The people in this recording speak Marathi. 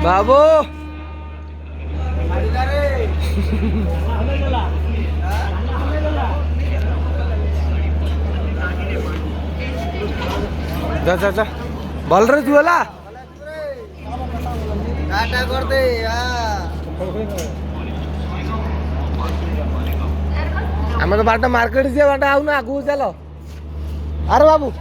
बाबू जा जा जा बोल रे तू आला टाटा करते आम तो बाट मार्केट से बाट आउ ना आगू चलो अरे बाबू